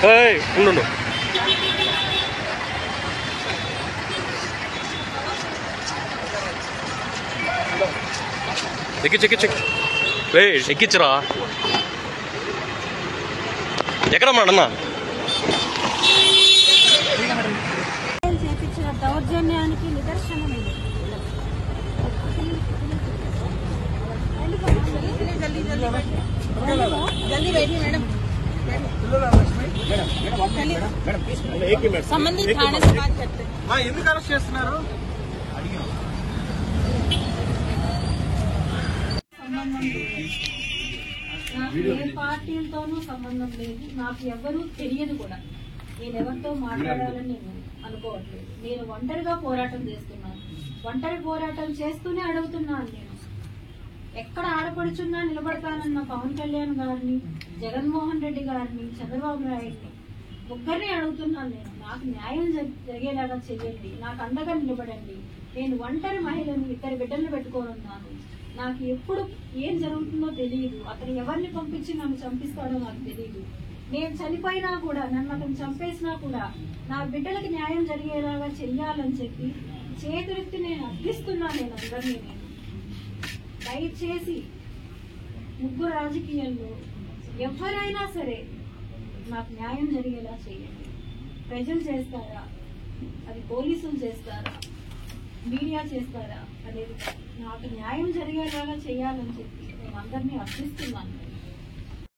ఉండు ఎక్కించరా ఎక్కడమ్మా అన్న చేపించిన దౌర్జన్యానికి నిదర్శనం ఇది. ఎందుకు అరెస్ట్ చేస్తున్నారు? సంబంధం లేదు, నాకు ఏ పార్టీలతోనూ సంబంధం లేదు, నాకు ఎవరూ తెలియదు కూడా. నేను ఎవరితో మాట్లాడాలని నేను అనుకోవట్లేదు. నేను ఒంటరిగా పోరాటం చేస్తున్నాను. ఒంటరి పోరాటం చేస్తూనే అడుగుతున్నాను. నేను ఎక్కడ ఆడపడుచున్నా నిలబడతానన్న పవన్ కళ్యాణ్ గారిని, జగన్మోహన్ రెడ్డి గారిని, చంద్రబాబు నాయుడిని ముగ్గురిని అడుగుతున్నాను. నేను నాకు న్యాయం జరిగేలాగా చెయ్యండి, నాకు అండగా నిలబడండి. నేను ఒంటరి మహిళను, 2 బిడ్డలు పెట్టుకోనున్నాను. నాకు ఎప్పుడు ఏం జరుగుతుందో తెలియదు. అతను ఎవరిని పంపించి నన్ను చంపిస్తాడో నాకు తెలియదు. నేను చనిపోయినా కూడా, నన్ను అతను చంపేసినా కూడా నా బిడ్డలకి న్యాయం జరిగేలాగా చెయ్యాలని చెప్పి చేతులెత్తి నేను అర్థిస్తున్నాను. నేను అందరినీ నేను దయచేసి ముగ్గురు రాజకీయాల్లో ఎవరైనా సరే నాకు న్యాయం జరిగేలా చేయండి. ప్రజలు చేస్తారా, అది పోలీసులు చేస్తారా, మీడియా చేస్తారా అనేది నాకు న్యాయం జరిగేలాగా చేయాలని చెప్పి నేను అందరినీ అర్థిస్తున్నాను.